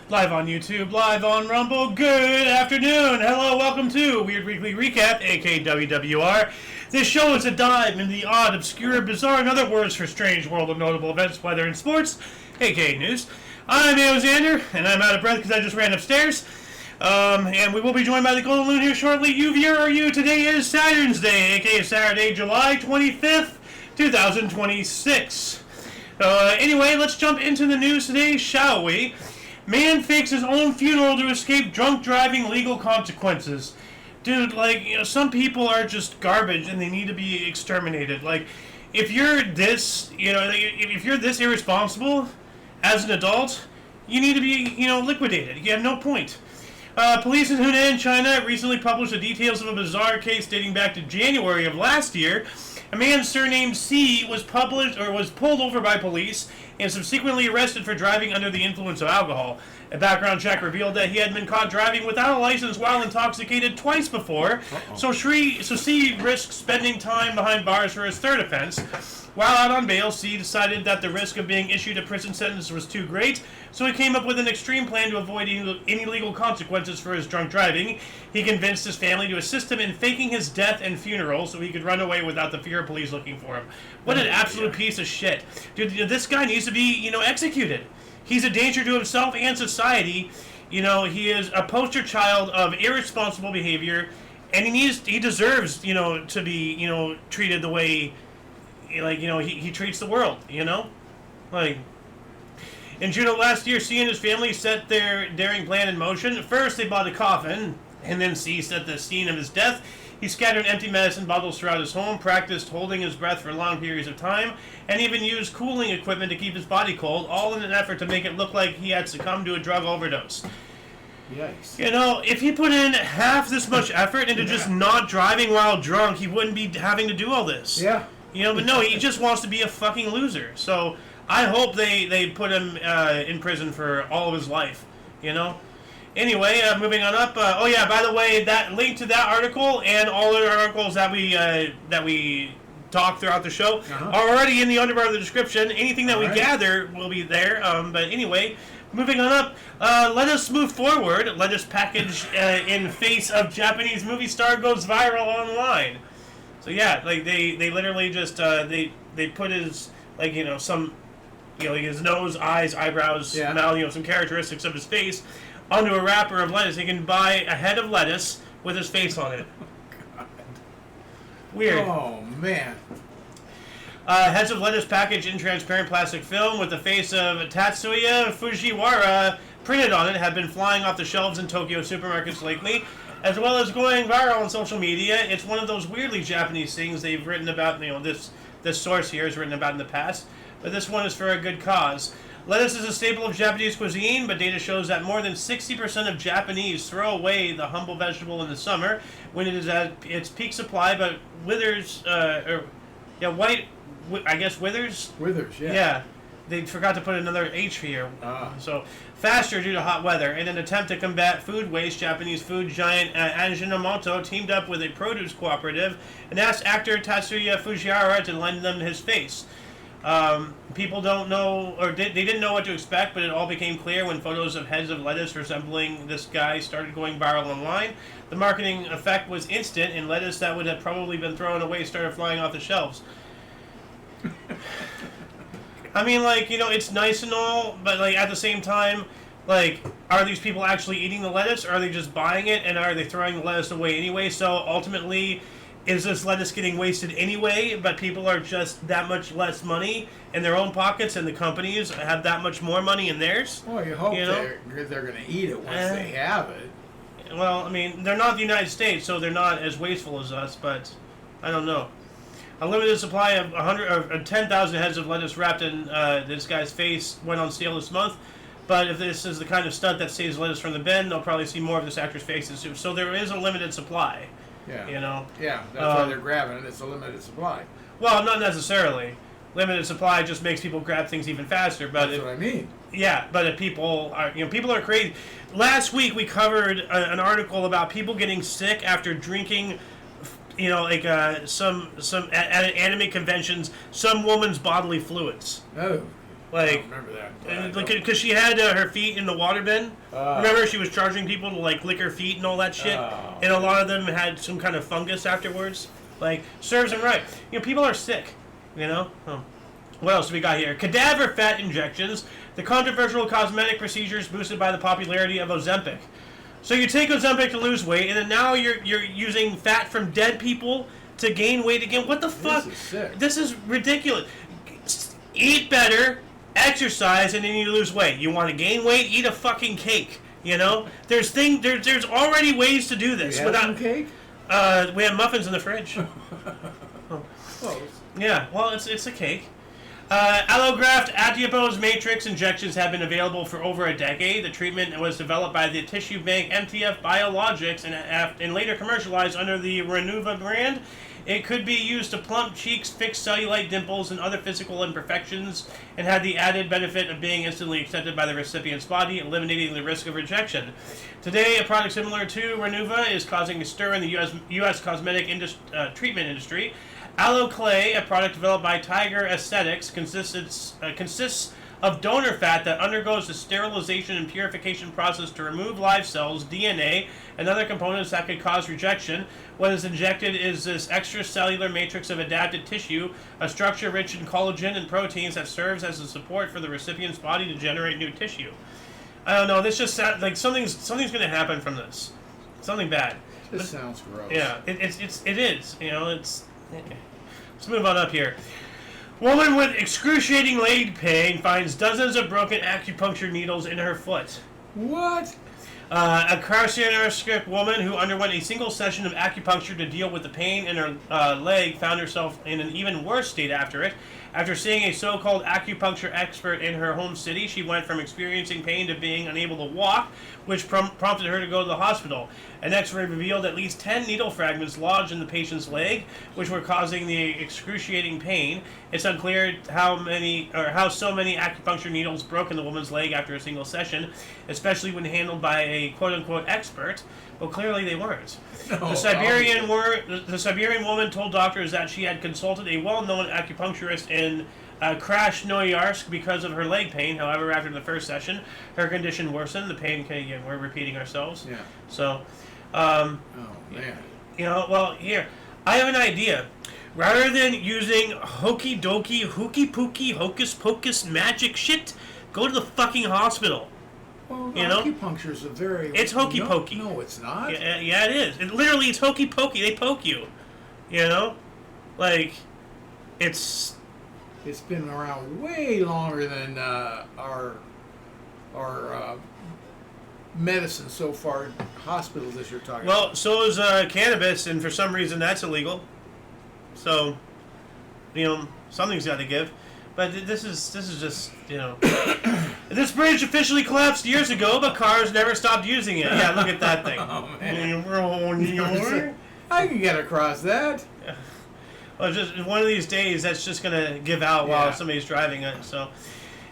Live on YouTube, live on Rumble. Good afternoon. Hello, welcome to Weird Weekly Recap AKA W.W.R. This show is a dive into the odd, obscure, bizarre, and other words for strange world of notable events, weather, and sports, aka news. I'm Alexander, and I'm out of breath because I just ran upstairs. And we will be joined by the Golden Loon here shortly. You viewer, you. Today is Saturn's Day, aka Saturday, July 25th, 2026. Anyway, let's jump into the news today, shall we? Man fakes his own funeral to escape drunk driving legal consequences. Dude, some people are just garbage and they need to be exterminated. If you're this, if you're this irresponsible as an adult, you need to be, liquidated. You have no point. Police in Hunan, China recently published the details of a bizarre case dating back to January of last year. A man surnamed C was pulled over by police and subsequently arrested for driving under the influence of alcohol. A background check revealed that he had been caught driving without a license while intoxicated twice before. So C risked spending time behind bars for his third offense. While out on bail, C decided that the risk of being issued a prison sentence was too great, so he came up with an extreme plan to avoid any legal consequences for his drunk driving. He convinced his family to assist him in faking his death and funeral so he could run away without the fear of police looking for him. What an absolute piece of shit. Dude, this guy needs to be, executed. He's a danger to himself and society. He is a poster child of irresponsible behavior, and he deserves, to be, treated the way he treats the world, In June of last year, C and his family set their daring plan in motion. First, they bought a coffin, and then C set the scene of his death. He scattered empty medicine bottles throughout his home, practiced holding his breath for long periods of time, and even used cooling equipment to keep his body cold, all in an effort to make it look like he had succumbed to a drug overdose. Yikes. If he put in half this much effort into just not driving while drunk, he wouldn't be having to do all this. Yeah. But no, he just wants to be a fucking loser. So I hope they put him in prison for all of his life. Anyway, moving on up. By the way, that link to that article and all the articles that we talk throughout the show are already in the underbar of the description. Anything that we gather will be there. But anyway, moving on up. Let us move forward. Let us package in face of Japanese movie star goes viral online. So yeah, they literally just they put his his nose, eyes, eyebrows, mouth, some characteristics of his face onto a wrapper of lettuce. He can buy a head of lettuce with his face on it. Oh, God. Weird. Oh, man. Heads of lettuce packaged in transparent plastic film with the face of Tatsuya Fujiwara printed on it have been flying off the shelves in Tokyo supermarkets lately, as well as going viral on social media. It's one of those weirdly Japanese things they've written about. This source here has written about in the past, but this one is for a good cause. Lettuce is a staple of Japanese cuisine, but data shows that more than 60% of Japanese throw away the humble vegetable in the summer when it is at its peak supply, but withers, withers? Withers, yeah. Yeah. They forgot to put another H here. So, faster due to hot weather. In an attempt to combat food waste, Japanese food giant Ajinomoto teamed up with a produce cooperative and asked actor Tatsuya Fujiwara to lend them his face. People don't know, or they didn't know what to expect, but it all became clear when photos of heads of lettuce resembling this guy started going viral online. The marketing effect was instant, and lettuce that would have probably been thrown away started flying off the shelves. I mean, it's nice and all, but, at the same time, are these people actually eating the lettuce, or are they just buying it, and are they throwing the lettuce away anyway? So, ultimately, is this lettuce getting wasted anyway, but people are just that much less money in their own pockets, and the companies have that much more money in theirs? Well, you hope they're going to eat it once they have it. Well, I mean, they're not the United States, so they're not as wasteful as us, but I don't know. A limited supply of 10,000 heads of lettuce wrapped in this guy's face went on sale this month. But if this is the kind of stunt that saves lettuce from the bin, they'll probably see more of this actor's face soon. So there is a limited supply. Yeah. Yeah, that's why they're grabbing it. It's a limited supply. Well, not necessarily. Limited supply just makes people grab things even faster. But that's what I mean. Yeah, but if people are crazy. Last week we covered an article about people getting sick after drinking some at anime conventions, some woman's bodily fluids. Oh. Like, remember that. because she had her feet in the water bin. Oh. Remember, she was charging people to like lick her feet and all that shit. Oh. And a lot of them had some kind of fungus afterwards. Like, serves them right. You know, people are sick. You know. What else do we got here? Cadaver fat injections. The controversial cosmetic procedures boosted by the popularity of Ozempic. So you take Ozempic to lose weight, and then now you're using fat from dead people to gain weight again. What the fuck? This is sick. This is ridiculous. Eat better, exercise, and then you lose weight. You want to gain weight? Eat a fucking cake. You know, there's already ways to do this. You have some cake? We have muffins in the fridge. Close. Yeah, well, it's a cake. Allograft adipose matrix injections have been available for over a decade. The treatment was developed by the tissue bank MTF Biologics and later commercialized under the Renuva brand. It could be used to plump cheeks, fix cellulite dimples, and other physical imperfections, and had the added benefit of being instantly accepted by the recipient's body, eliminating the risk of rejection. Today, a product similar to Renuva is causing a stir in the U.S. cosmetic treatment industry. Aloe Clay, a product developed by Tiger Aesthetics, consists of donor fat that undergoes the sterilization and purification process to remove live cells, DNA, and other components that could cause rejection. What is injected is this extracellular matrix of adapted tissue, a structure rich in collagen and proteins that serves as a support for the recipient's body to generate new tissue. I don't know. This just sounds like something's going to happen from this. Something bad. This sounds gross. Yeah, it is. You know, it's. Let's move on up here. Woman with excruciating leg pain finds dozens of broken acupuncture needles in her foot. What? A carcinogenic woman who underwent a single session of acupuncture to deal with the pain in her leg found herself in an even worse state after it. After seeing a so-called acupuncture expert in her home city, she went from experiencing pain to being unable to walk, which prompted her to go to the hospital. An X-ray revealed at least 10 needle fragments lodged in the patient's leg, which were causing the excruciating pain. It's unclear how so many acupuncture needles broke in the woman's leg after a single session, especially when handled by a quote-unquote expert. Well, clearly they weren't. No, The Siberian woman told doctors that she had consulted a well-known acupuncturist in Krasnoyarsk because of her leg pain. However, after the first session, her condition worsened. The pain, again, we're repeating ourselves. Yeah. So, oh, man. you know, well, here, I have an idea. Rather than using hokey dokey, hooky pooky, hocus pocus magic shit, go to the fucking hospital. Well, You know? acupuncture is a very... It's hokey pokey. No, it's not. Yeah, it is. Literally, it's hokey pokey. They poke you. You know? Like, it's... It's been around way longer than our medicine so far, hospitals that you're talking about. Well, so is cannabis, and for some reason that's illegal. So, you know, something's got to give. But this is just, you know... This bridge officially collapsed years ago, but cars never stopped using it. Yeah, look at that thing. Oh, man. I can get across that. Well, just one of these days, that's just going to give out while somebody's driving it. So,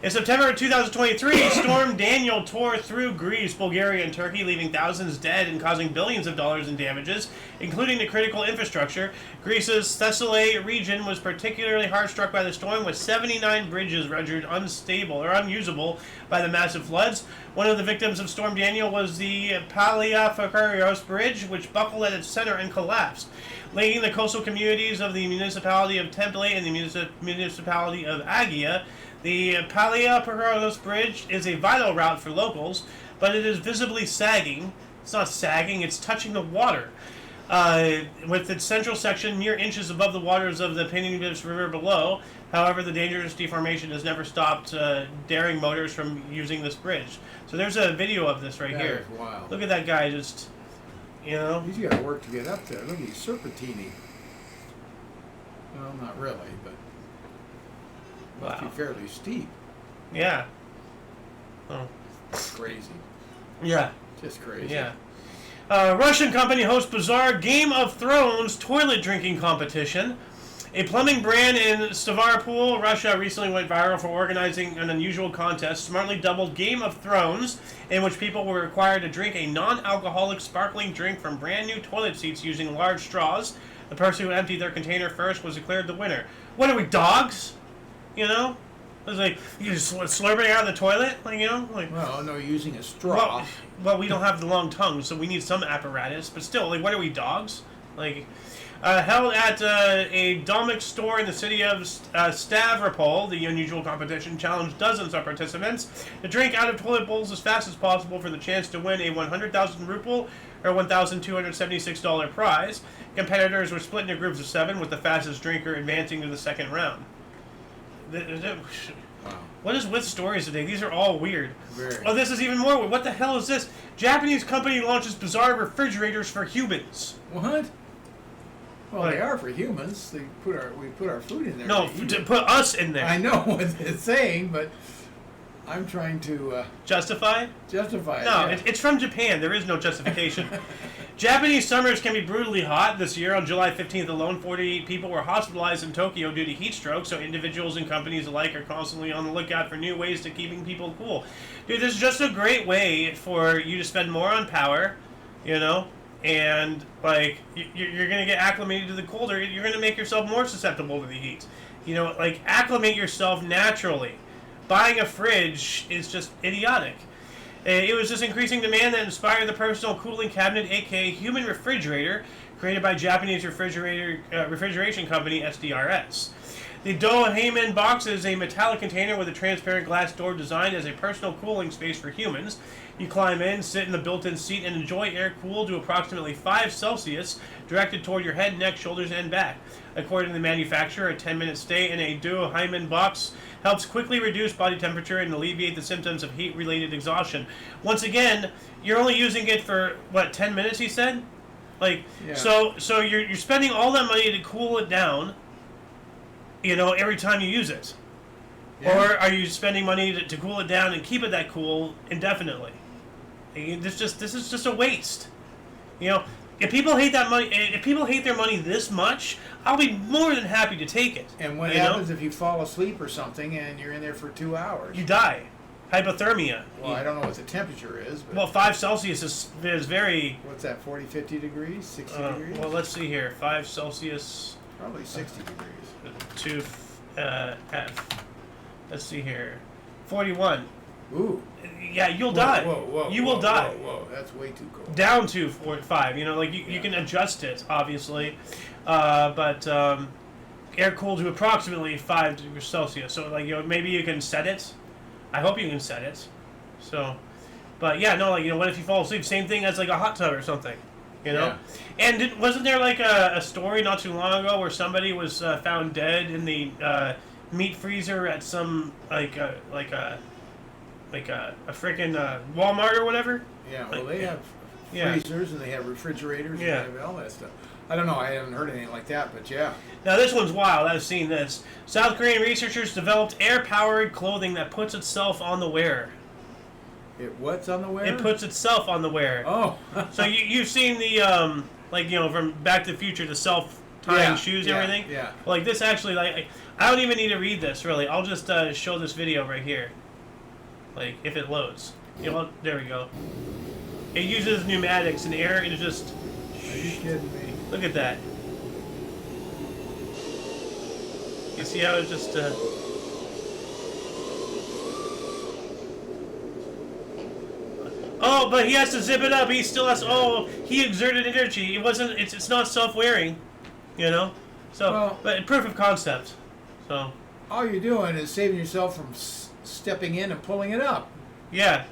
in September 2023, Storm Daniel tore through Greece, Bulgaria, and Turkey, leaving thousands dead and causing billions of dollars in damages, including the critical infrastructure. Greece's Thessaly region was particularly hard struck by the storm, with 79 bridges rendered unstable or unusable by the massive floods. One of the victims of Storm Daniel was the Paliafakarios Bridge, which buckled at its center and collapsed, linking the coastal communities of the municipality of Temple and the municipality of Agia. The Paliafakarios Bridge is a vital route for locals, but it is visibly sagging. It's not sagging, it's touching the water. With its central section mere inches above the waters of the Pinibus River below. However, the dangerous deformation has never stopped daring motors from using this bridge. So there's a video of this right here. That is wild. Look at that guy just, you know. He's got to work to get up there. Look, he's serpentining. Well, not really, but must be fairly steep. Yeah. Oh. Crazy. Yeah. Just crazy. Yeah. Russian company hosts bizarre Game of Thrones toilet drinking competition. A plumbing brand in Stavropol, Russia, recently went viral for organizing an unusual contest, smartly dubbed Game of Thrones, in which people were required to drink a non-alcoholic sparkling drink from brand new toilet seats using large straws. The person who emptied their container first was declared the winner. What are we, dogs? You know? It's like you just slurping out of the toilet, like like. Well, no, using a straw. Well, we don't have the long tongue, so we need some apparatus. But still, like, what are we, dogs? Like, held at a Dominic store in the city of Stavropol, the unusual competition challenged dozens of participants to drink out of toilet bowls as fast as possible for the chance to win a 100,000 ruble or $1,276 prize. Competitors were split into groups of 7, with the fastest drinker advancing to the second round. Wow. What is with stories today? These are all weird. Very. Oh, this is even more weird. What the hell is this? Japanese company launches bizarre refrigerators for humans. What? Well, they are for humans. We put our food in there. No, to put us in there. I know what it's saying, but I'm trying to justify it. No, yeah. it's from Japan. There is no justification. Japanese summers can be brutally hot. This year, on July 15th alone, 48 people were hospitalized in Tokyo due to heat stroke, so individuals and companies alike are constantly on the lookout for new ways to keeping people cool. Dude, this is just a great way for you to spend more on power, and, like, you're going to get acclimated to the colder. You're going to make yourself more susceptible to the heat. Like, acclimate yourself naturally. Buying a fridge is just idiotic. It was this increasing demand that inspired the personal cooling cabinet, aka human refrigerator, created by Japanese refrigeration company SDRS. The Doheiman box is a metallic container with a transparent glass door designed as a personal cooling space for humans. You climb in, sit in the built-in seat, and enjoy air cooled to approximately 5 Celsius, directed toward your head, neck, shoulders, and back. According to the manufacturer, a 10-minute stay in a Doheiman box helps quickly reduce body temperature and alleviate the symptoms of heat-related exhaustion. Once again, you're only using it for, 10 minutes, he said? Like, yeah. So you're spending all that money to cool it down, every time you use it. Yeah. Or are you spending money to cool it down and keep it that cool indefinitely? This is just a waste. If people hate their money this much, I'll be more than happy to take it. And what happens if you fall asleep or something and you're in there for 2 hours? You die. Hypothermia. Well, I don't know what the temperature is. But well, 5 Celsius is very... What's that, 40, 50 degrees? 60 degrees? Well, let's see here. 5 Celsius... Probably 60 degrees. Let's see here. 41. Ooh. Yeah, you'll die. Whoa, you will die. Whoa, that's way too cold. Down to 5. You can adjust it, obviously. But air cooled to approximately 5 degrees Celsius. So, maybe you can set it. I hope you can set it. So, but yeah, no, what if you fall asleep? Same thing as, a hot tub or something. Yeah. And wasn't there, a story not too long ago where somebody was found dead in the meat freezer at some, a freaking Walmart or whatever? Yeah, well, they have freezers and they have refrigerators and they have all that stuff. I don't know, I haven't heard anything like that, but yeah. Now this one's wild, I've seen this. South Korean researchers developed air-powered clothing that puts itself on the wearer. What's on the wearer? It puts itself on the wearer. Oh. So you've seen the, from Back to the Future, the self-tying shoes and everything? Yeah. This actually, I don't even need to read this, really. I'll just show this video right here. If it loads. There we go. It uses pneumatics and air, and it's just... Are you kidding me? Look at that. You see how it's just... Oh, but he has to zip it up. He still has... Oh, he exerted energy. It's not self-wearing, So, but proof of concept. So... All you're doing is saving yourself from stepping in and pulling it up. Yeah.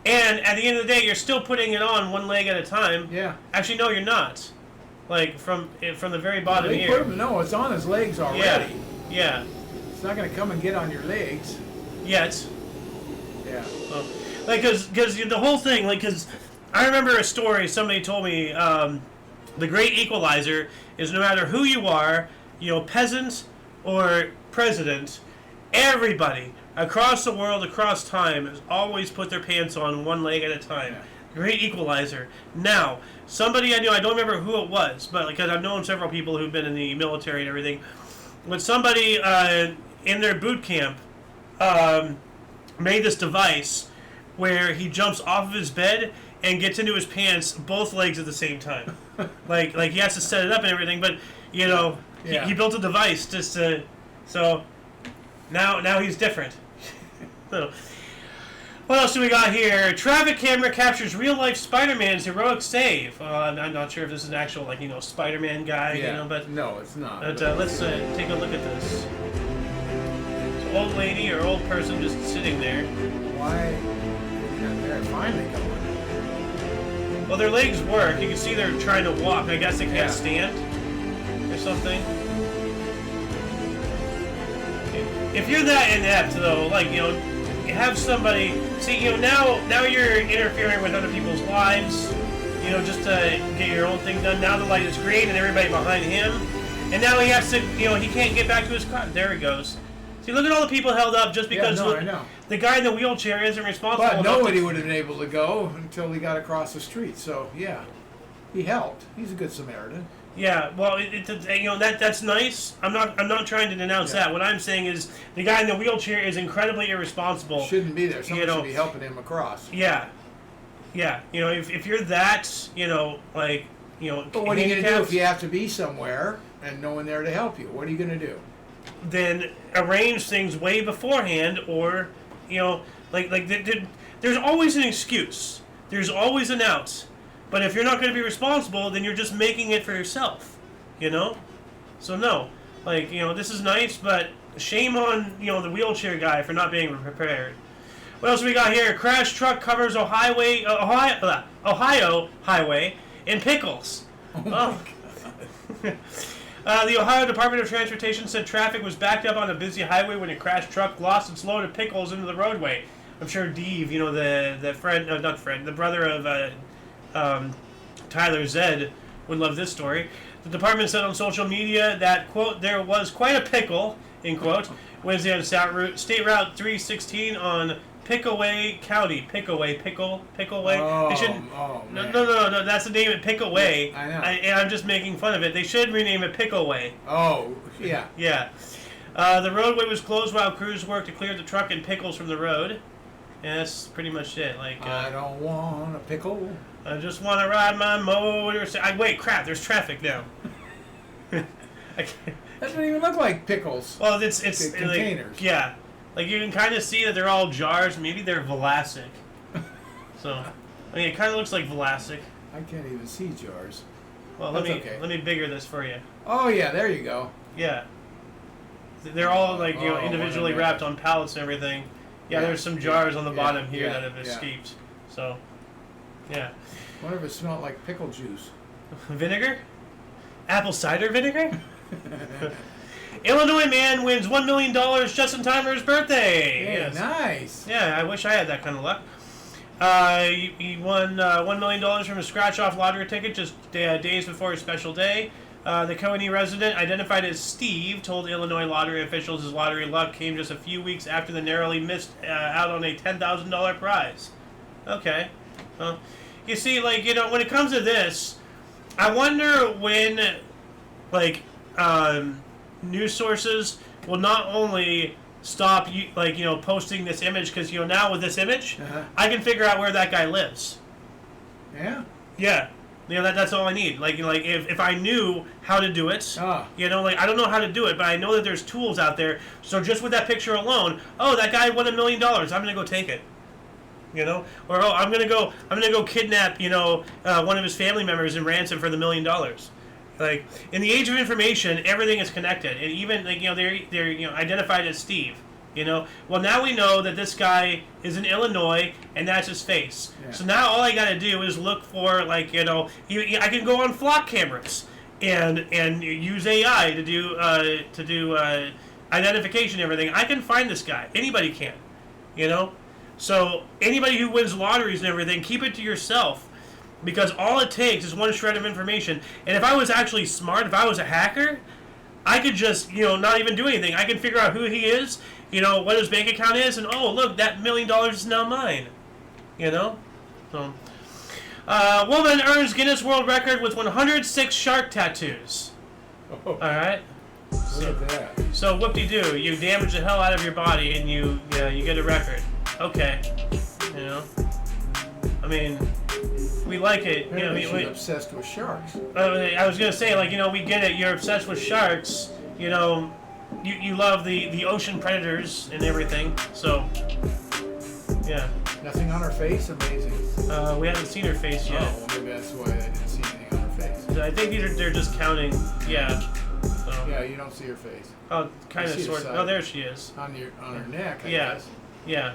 And at the end of the day, you're still putting it on one leg at a time. Yeah. Actually, no, you're not. From the very bottom here. No, it's on his legs already. Yeah. It's not going to come and get on your legs. Yet. Yeah. Well, because the whole thing, because I remember a story somebody told me, the great equalizer is no matter who you are, peasant or president, everybody across the world, across time, has always put their pants on one leg at a time. Yeah. Great equalizer. Now, somebody I knew, I don't remember who it was, but because I've known several people who've been in the military and everything, but somebody in their boot camp made this device where he jumps off of his bed and gets into his pants both legs at the same time. like he has to set it up and everything, but he built a device just to... So, Now he's different. So, what else do we got here? Traffic camera captures real-life Spider-Man's heroic save. I'm not sure if this is an actual, like, Spider-Man guy, but... No, it's not. But let's take a look at this. It's an old lady or old person just sitting there. Why? They're finally going. Well, their legs work. You can see they're trying to walk. I guess they can't stand or something. If you're that inept, though, like, have somebody... See, now you're interfering with other people's lives, just to get your own thing done. Now the light is green and everybody behind him. And now he has to, he can't get back to his car. There he goes. See, look at all the people held up just because I know. The guy in the wheelchair isn't responsible. But nobody would have been able to go until he got across the street. So, yeah, he helped. He's a good Samaritan. Yeah, well, that's nice. I'm not trying to denounce that. What I'm saying is the guy in the wheelchair is incredibly irresponsible. Shouldn't be there. Someone should be helping him across. Yeah. If you're that, like, But what are you going to do if you have to be somewhere and no one there to help you? What are you going to do? Then arrange things way beforehand, or there's always an excuse. There's always an out. But if you're not going to be responsible, then you're just making it for yourself, So no, like, this is nice, but shame on, the wheelchair guy for not being prepared. What else we got here? Crash truck covers Ohio highway in pickles. Oh. The Ohio Department of Transportation said traffic was backed up on a busy highway when a crashed truck lost its load of pickles into the roadway. I'm sure Dave, the friend, not friend, the brother of Tyler Zed would love this story. The department said on social media that, quote, there was quite a pickle, end quote, Wednesday on State Route 316 on Pickaway County. Pickaway. Oh, man. No, that's the name of Pickaway. I know. And I'm just making fun of it. They should rename it Pickaway. Oh, yeah. Yeah. The roadway was closed while crews worked to clear the truck and pickles from the road. And that's pretty much it. Like, I don't want a pickle. I just want to ride my motor. Wait, crap! There's traffic now. That doesn't even look like pickles. Well, it's containers. Like, yeah, like you can kind of see that they're all jars. Maybe they're Vlasic. So, it kind of looks like Vlasic. I can't even see jars. Well, let me bigger this for you. Oh yeah, there you go. Yeah, they're all like individually wrapped on pallets and everything. Yeah, there's some jars on the bottom here that have escaped. So, yeah. I wonder if it smelled like pickle juice. Vinegar? Apple cider vinegar? Illinois man wins $1 million just in time for his birthday. Hey, yes. Nice. Yeah, I wish I had that kind of luck. He won $1 million from a scratch-off lottery ticket just days before his special day. The Coney resident, identified as Steve, told Illinois lottery officials his lottery luck came just a few weeks after the narrowly missed out on a $10,000 prize. Okay. Well, you see, like, when it comes to this, I wonder when, like, news sources will not only stop, posting this image, because, now with this image, I can figure out where that guy lives. Yeah? Yeah. That's all I need. Like if I knew how to do it, I don't know how to do it, but I know that there's tools out there. So just with that picture alone, that guy won $1 million. I'm gonna go take it. Or I'm gonna go kidnap one of his family members and ransom for the $1 million. Like, in the age of information, everything is connected, and even they're identified as Steve. Well, now we know that this guy is in Illinois, and that's his face. Yeah. So now all I got to do is look for, I can go on flock cameras and use AI to do identification and everything. I can find this guy. Anybody can, So anybody who wins lotteries and everything, keep it to yourself, because all it takes is one shred of information. And if I was actually smart, if I was a hacker, I could just not even do anything. I can figure out who he is. What his bank account is, and look, that $1 million is now mine. So, woman earns Guinness World Record with 106 shark tattoos. Oh. All right. Look at that. So whoop-de-doo, you damage the hell out of your body, and you get a record. Okay. I mean, we like it. She's obsessed with sharks. I was gonna say, we get it. You're obsessed with sharks. you love the ocean predators and everything. So, yeah. Nothing on her face? Amazing. We haven't seen her face yet. Oh, well, maybe that's why I didn't see anything on her face. I think they're just counting. Yeah. So. Yeah, you don't see her face. Oh, kind of, sort of. Oh, there she is. On her neck, I guess. Yeah.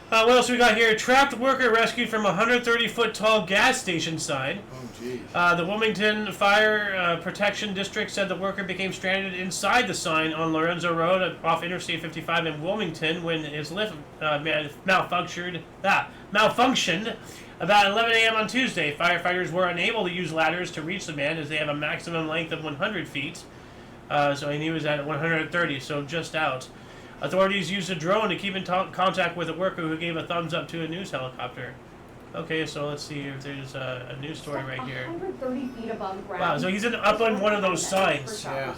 What else we got here? Trapped worker rescued from 130-foot tall gas station sign. Oh, geez. The Wilmington Fire Protection District said the worker became stranded inside the sign on Lorenzo Road off Interstate 55 in Wilmington when his lift malfunctioned about 11 a.m. on Tuesday. Firefighters were unable to use ladders to reach the man as they have a maximum length of 100 feet. So he was at 130, so just out. Authorities used a drone to keep in contact with a worker who gave a thumbs up to a news helicopter. Okay, so let's see if there's a news story right here. 130 feet above ground. Wow, so he's up on one of those signs. Yeah.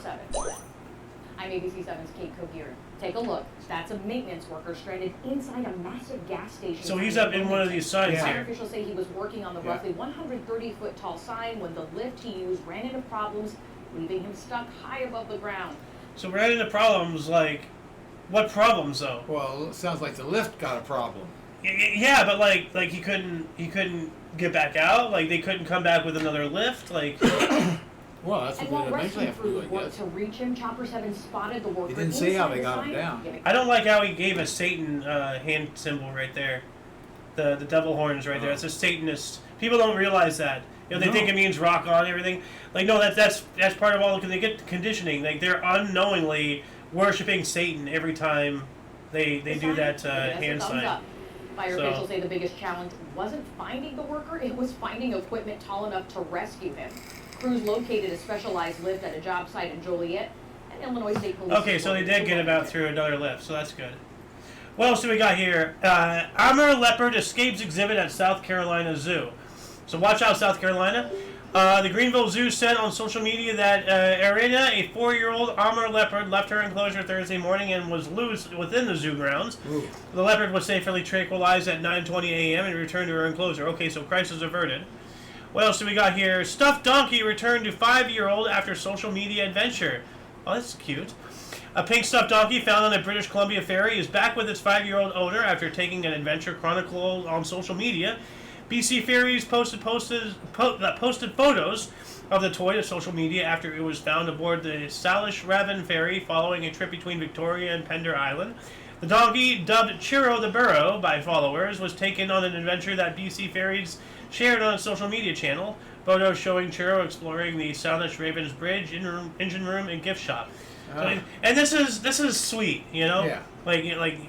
I'm ABC7's Kate Cogier. Take a look. That's a maintenance worker stranded inside a massive gas station. So he's up in one of these signs Fire here. officials say he was working on the roughly 130-foot tall sign when the lift he used ran into problems, leaving him stuck high above the ground. So we're into problems like, what problems though? Well, it sounds like the lift got a problem. Yeah, but like he couldn't get back out. Like they couldn't come back with another lift. Like. Well, that's And what while they eventually rescue have to do, crews I worked guess. to reach him, Chopper 7 spotted the worker. He didn't say how they inside got the him sign, down. giving- I don't like how he gave a Satan hand symbol right there. The devil horns right there. It's a Satanist. People don't realize that. You know, they think it means rock on and everything. Like, no, that's part of all, because they get conditioning. Like, they're unknowingly worshiping Satan every time they do that hand sign. Up. Fire officials say the biggest challenge wasn't finding the worker, it was finding equipment tall enough to rescue him. Crews located a specialized lift at a job site in Joliet, and Illinois State Police... Okay, so they did get him out through another lift, so that's good. What else do we got here? Armor leopard escapes exhibit at South Carolina Zoo. So watch out, South Carolina. The Greenville Zoo said on social media that Arena, a 4-year-old armor leopard, left her enclosure Thursday morning and was loose within the zoo grounds. Ooh. The leopard was safely tranquilized at 9:20 a.m. and returned to her enclosure. Okay, so crisis averted. What else do we got here? Stuffed donkey returned to 5-year-old after social media adventure. Oh, that's cute. A pink stuffed donkey found on a British Columbia ferry is back with its 5-year-old owner after taking an adventure chronicled on social media. BC Ferries posted photos of the toy to social media after it was found aboard the Salish-Raven ferry following a trip between Victoria and Pender Island. The donkey, dubbed Chiro the Burro by followers, was taken on an adventure that BC Ferries shared on its social media channel. Photos showing Chiro exploring the Salish-Raven's bridge, engine room, and gift shop. Oh. So, and this is sweet, you know. Yeah. Like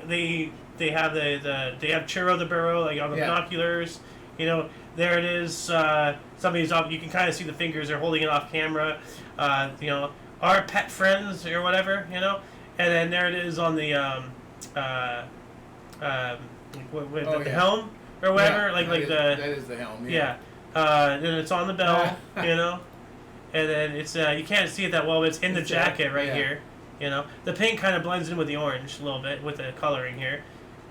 they have they have Chiro the Burro like on the binoculars. You know, there it is. Somebody's off. You can kind of see the fingers. They're holding it off camera. You know, our pet friends or whatever. You know, and then there it is on the the helm or whatever. That is the helm. Yeah. Then it's on the bell. You know, and then it's you can't see it that well, but it's in the jacket right here. You know, the pink kind of blends in with the orange a little bit with the coloring here,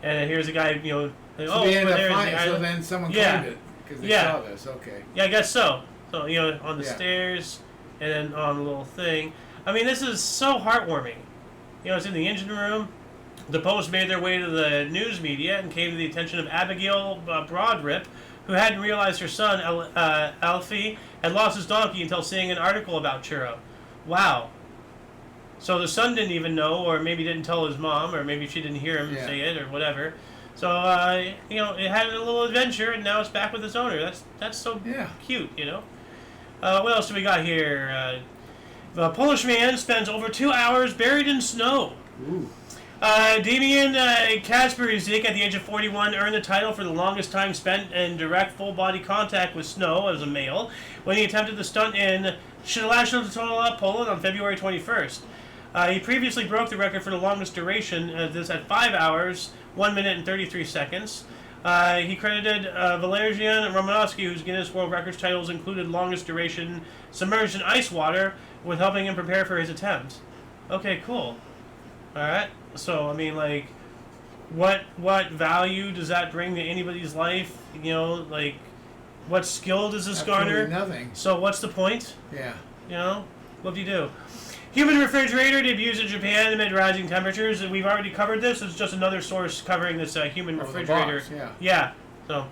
and then here's a guy. You know. Like, so so then someone claimed it because they saw this. Okay. Yeah, I guess so. So, you know, on the stairs and then on the little thing. I mean, this is so heartwarming. You know, it's in the engine room. The Post made their way to the news media and came to the attention of Abigail Broadrip, who hadn't realized her son, Alfie, had lost his donkey until seeing an article about Chiro. Wow. So the son didn't even know, or maybe didn't tell his mom, or maybe she didn't hear him say it, or whatever. So, you know, it had a little adventure, and now it's back with its owner. That's so cute, you know. What else do we got here? The Polish man spends over 2 hours buried in snow. Ooh. Damian Kasperzik, at the age of 41, earned the title for the longest time spent in direct full-body contact with snow as a male when he attempted the stunt in Śląsk, Poland on February 21st. He previously broke the record for the longest duration, this at 5 hours, 1 minute and 33 seconds. He credited Valerian Romanowski, whose Guinness World Records titles included longest duration submerged in ice water, with helping him prepare for his attempt. Okay, cool. Alright, so, I mean, like, what value does that bring to anybody's life? You know, like, what skill does this garner? Nothing. So what's the point? Yeah. You know, what do you do? Human refrigerator debuts in Japan amid rising temperatures. And we've already covered this. It's just another source covering this human refrigerator. The box, yeah. So,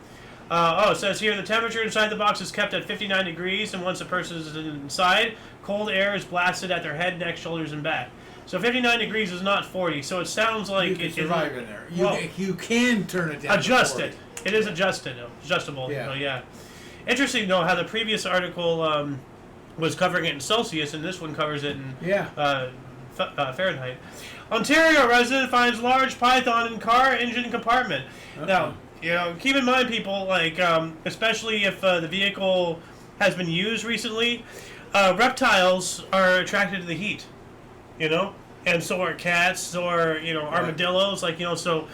it says here the temperature inside the box is kept at 59 degrees, and once a person is inside, cold air is blasted at their head, neck, shoulders, and back. So 59 degrees is not 40. So it sounds like you can survive in there. You can turn it down. Adjust it. It is adjustable. Yeah. So, yeah. Interesting though how the previous article was covering it in Celsius, and this one covers it in Fahrenheit. Ontario resident finds large python in car engine compartment. Now, keep in mind, people, like, especially if the vehicle has been used recently, reptiles are attracted to the heat, and so are cats or, armadillos, so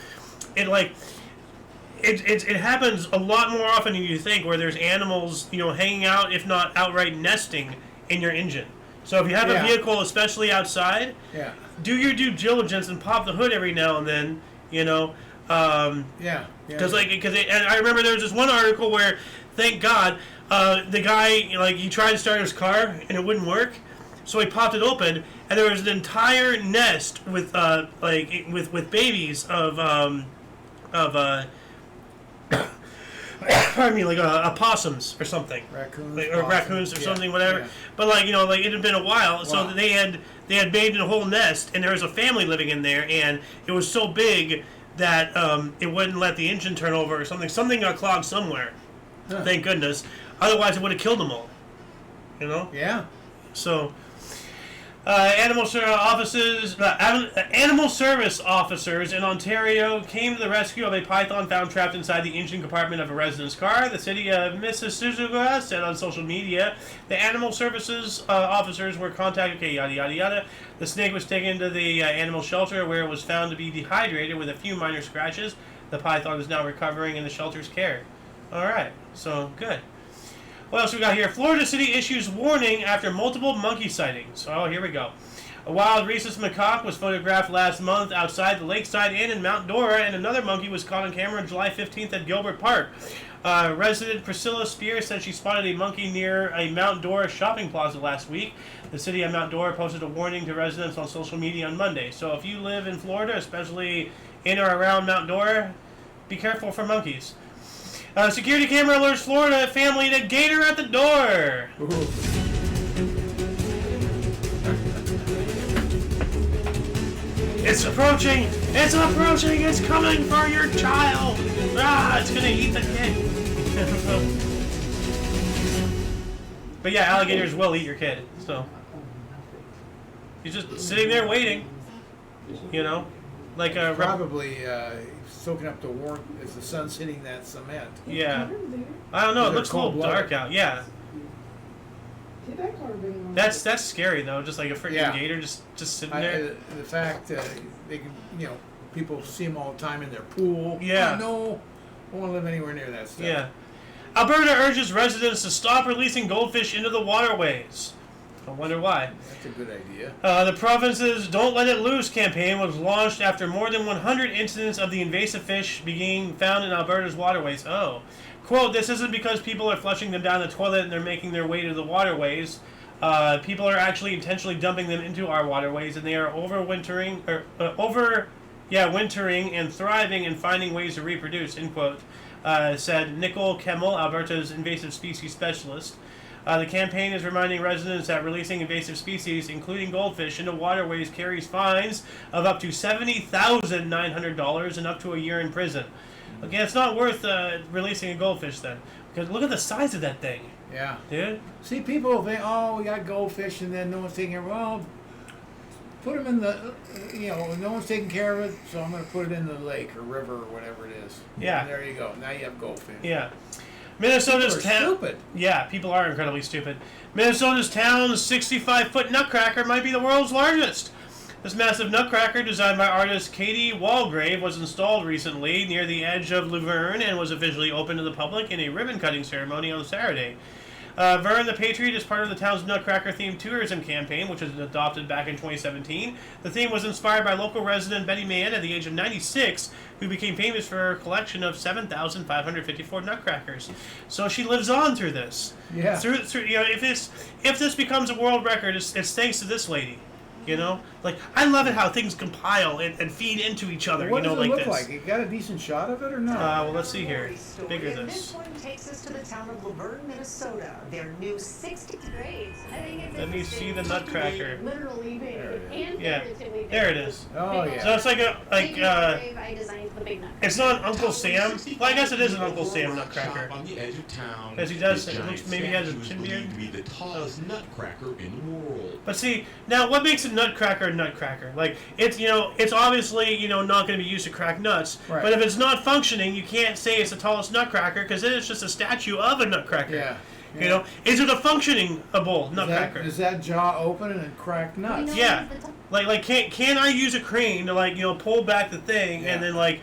it happens a lot more often than you think, where there's animals, hanging out, if not outright nesting in your engine. So if you have a vehicle, especially outside, do your due diligence and pop the hood every now and then, Because and I remember there was this one article where, thank God, the guy, he tried to start his car and it wouldn't work, so he popped it open and there was an entire nest with with babies of pardon me, opossums or something, raccoons or something, whatever. Yeah. But it had been a while, so they had made a whole nest, and there was a family living in there, and it was so big that it wouldn't let the engine turn over or something. Something got clogged somewhere. Huh. Thank goodness. Otherwise, it would have killed them all. Yeah. So. Animal service officers in Ontario came to the rescue of a python found trapped inside the engine compartment of a resident's car. The city of Mississauga said on social media the animal services officers were contacted. Okay, yada yada yada. The snake was taken to the animal shelter where it was found to be dehydrated with a few minor scratches. The python is now recovering in the shelter's care. All right, so good. What else we got here? Florida City issues warning after multiple monkey sightings. Oh, here we go. A wild rhesus macaque was photographed last month outside the Lakeside Inn in Mount Dora, and another monkey was caught on camera on July 15th at Gilbert Park. Resident Priscilla Spears said she spotted a monkey near a Mount Dora shopping plaza last week. The city of Mount Dora posted a warning to residents on social media on Monday. So if you live in Florida, especially in or around Mount Dora, be careful for monkeys. Security camera alerts Florida family to gator at the door. It's approaching! It's approaching! It's coming for your child! It's gonna eat the kid. But yeah, alligators will eat your kid, so. He's just sitting there waiting. Probably soaking up the warmth as the sun's hitting that cement. Yeah. I don't know. It looks a little dark out. Yeah. That's scary though. Just like a freaking gator just sitting there. The fact that they can, people see them all the time in their pool. Yeah. No, I don't want to live anywhere near that stuff. Yeah. Alberta urges residents to stop releasing goldfish into the waterways. I wonder why. That's a good idea. The province's Don't Let It Loose campaign was launched after more than 100 incidents of the invasive fish being found in Alberta's waterways. Oh. Quote, this isn't because people are flushing them down the toilet and they're making their way to the waterways. People are actually intentionally dumping them into our waterways, and they are wintering and thriving and finding ways to reproduce, end quote, said Nicole Kemmel, Alberta's invasive species specialist. The campaign is reminding residents that releasing invasive species, including goldfish, into waterways carries fines of up to $70,900 and up to a year in prison. Okay, it's not worth releasing a goldfish then, because look at the size of that thing. Yeah. Dude. See, people think, we got goldfish, and then no one's taking care of it. Well, put them in the, no one's taking care of it, so I'm going to put it in the lake or river or whatever it is. Yeah. And there you go. Now you have goldfish. Yeah. Minnesota's town. Stupid. Yeah, people are incredibly stupid. Minnesota's town's 65-foot nutcracker might be the world's largest. This massive nutcracker, designed by artist Katie Walgrave, was installed recently near the edge of Luverne and was officially opened to the public in a ribbon-cutting ceremony on Saturday. Vern the Patriot is part of the town's Nutcracker-themed tourism campaign, which was adopted back in 2017. The theme was inspired by local resident Betty Mann at the age of 96, who became famous for her collection of 7,554 nutcrackers. So she lives on through this. Yeah. Through if this becomes a world record, it's thanks to this lady. You know, like I love it how things compile and feed into each other. What you know, does it like look this. like? You got a decent shot of it or not? Well, let's see here. Bigger And this. this one takes us to the town of Laverne, Minnesota. Their new 60. Great. I think it's Let me see the nutcracker. Literally big and Yeah. figuratively big. There it is. Oh, yeah. So it's like I designed the big nut. it's not Uncle Sam. Well, I guess it is an Uncle Sam nutcracker. On the edge of town. Because he does. This It giant looks maybe he has a statue is chin believed beard. to be the tallest nutcracker in the world. But see, now what makes a nutcracker a nutcracker? Like it's it's obviously not going to be used to crack nuts. Right. But if it's not functioning, you can't say it's the tallest nutcracker because then it's just a statue of a nutcracker. Yeah. You know, is it a functioning nutcracker? Is that jaw open and crack nuts? Yeah. Like can I use a crane to pull back the thing and then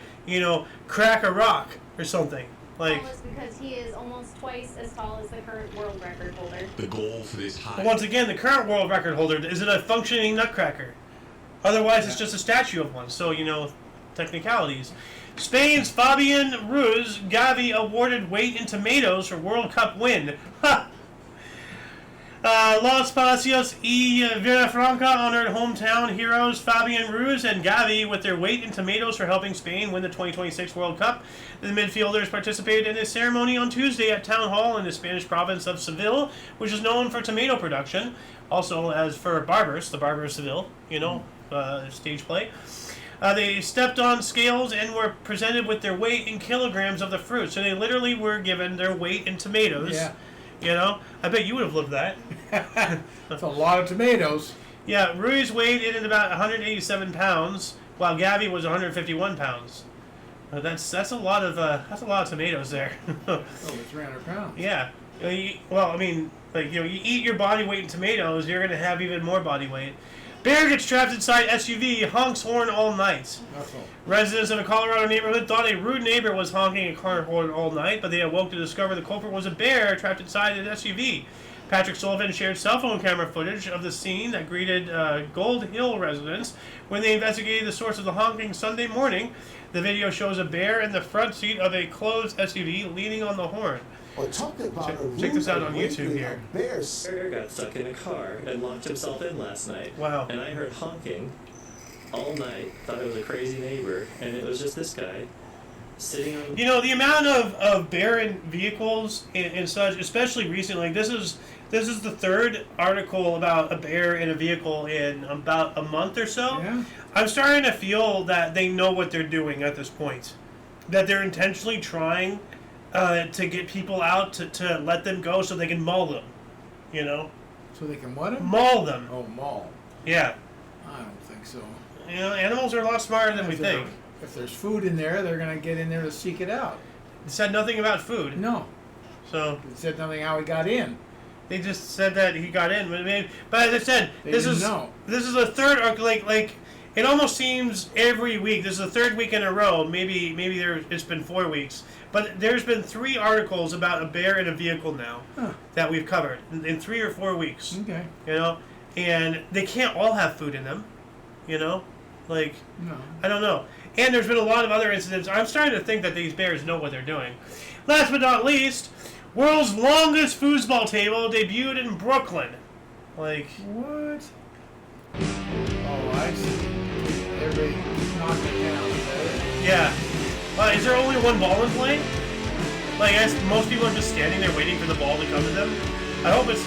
crack a rock or something? Like Tallest because he is almost twice as tall as the current world record holder. The goal for this high. once again, the current world record holder, is it a functioning nutcracker? Otherwise, it's just a statue of one. So technicalities. Spain's Fabian Ruiz Gavi awarded weight in tomatoes for World Cup win. Ha! Los Palacios y Villafranca honored hometown heroes Fabian Ruiz and Gavi with their weight in tomatoes for helping Spain win the 2026 World Cup. The midfielders participated in this ceremony on Tuesday at Town Hall in the Spanish province of Seville, which is known for tomato production, also as for Barbers, the Barber of Seville, stage play. They stepped on scales and were presented with their weight in kilograms of the fruit. So they literally were given their weight in tomatoes. Yeah. I bet you would have loved that. That's a lot of tomatoes. Yeah, Ruiz weighed in at about 187 pounds, while Gavi was 151 pounds. That's a lot of tomatoes there. Over 300 pounds. Yeah. You eat your body weight in tomatoes, you're going to have even more body weight. Bear gets trapped inside SUV, honks horn all night. Residents of a Colorado neighborhood thought a rude neighbor was honking a car horn all night, but they awoke to discover the culprit was a bear trapped inside an SUV. Patrick Sullivan shared cell phone camera footage of the scene that greeted Gold Hill residents when they investigated the source of the honking Sunday morning. The video shows a bear in the front seat of a closed SUV leaning on the horn. Well, talk about Check this out on YouTube here. Bear got stuck in a car and locked himself in last night. Wow. And I heard honking all night, thought it was a crazy neighbor, and it was just this guy sitting on... The amount of bear in vehicles and such, especially recently, this is the third article about a bear in a vehicle in about a month or so. Yeah. I'm starting to feel that they know what they're doing at this point. That they're intentionally trying to get people out to let them go so they can maul them. So they can what? Maul them. Oh, maul. Yeah. I don't think so. Animals are a lot smarter than we think. If there's food in there, they're going to get in there to seek it out. It said nothing about food. No. So It said nothing how he got in. they just said that he got in. But as I said, They this didn't is know. the third arc. Like it almost seems every week. This is the third week in a row. Maybe it's been 4 weeks. But there's been 3 articles about a bear in a vehicle now that we've covered in 3 or 4 weeks. Okay. And they can't all have food in them. No. I don't know. And there's been a lot of other incidents. I'm starting to think that these bears know what they're doing. Last but not least, world's longest foosball table debuted in Brooklyn. What? Oh, I see. Everybody knocked it down. Is that it? Yeah. Is there only one ball in play? I guess most people are just standing there waiting for the ball to come to them. I hope it's...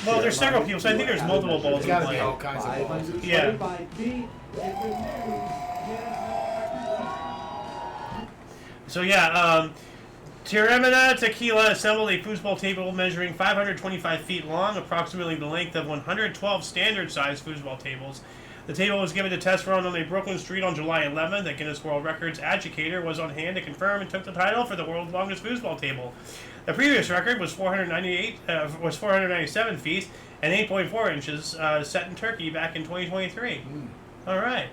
Well, there's several people, so I think there's multiple balls There's in got to be play. all kinds of balls. Yeah. So yeah, Tiramana Tequila assembled a foosball table measuring 525 feet long, approximately the length of 112 standard-sized foosball tables. The table was given to test run on a Brooklyn street on July 11th. The Guinness World Records educator was on hand to confirm and took the title for the world's longest foosball table. The previous record was 497 feet and 8.4 inches, set in Turkey back in 2023. All right.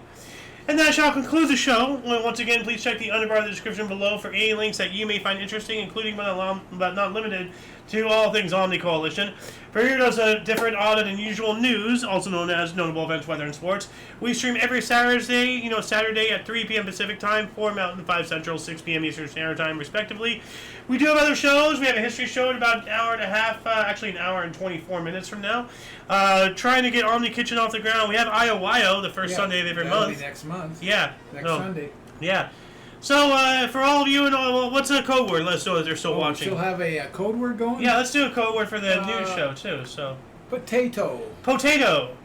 And that shall conclude the show. Once again, please check the underbar of the description below for any links that you may find interesting, including but not limited to all things Omni Coalition. For heroes of different, odd, and unusual news, also known as notable events, weather, and sports, we stream every Saturday, Saturday at 3 p.m. Pacific Time, 4 Mountain, 5 Central, 6 p.m. Eastern Standard Time, respectively. We do have other shows. We have a history show in about an hour and a half, actually an hour and 24 minutes from now. Trying to get Omni Kitchen off the ground. We have IOYO, the first Sunday of every that'll month. Be next month. Yeah. Next Sunday. Yeah. So, for all of you, what's a code word? Let's know that they're still watching. We still have a code word going? Yeah, let's do a code word for the news show, too. So Potato. Potato.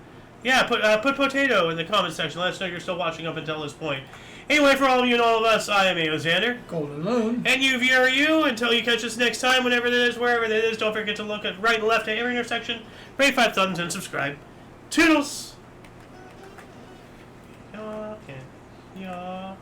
Yeah, put potato in the comment section. Let us know you're still watching up until this point. Anyway, for all of you and all of us, I am Xander. Golden Loon. And you, viewer, you. Until you catch us next time, whenever it is, wherever it is, don't forget to look at right and left at every intersection. Rate 5 thumbs and subscribe. Toodles! Yeah.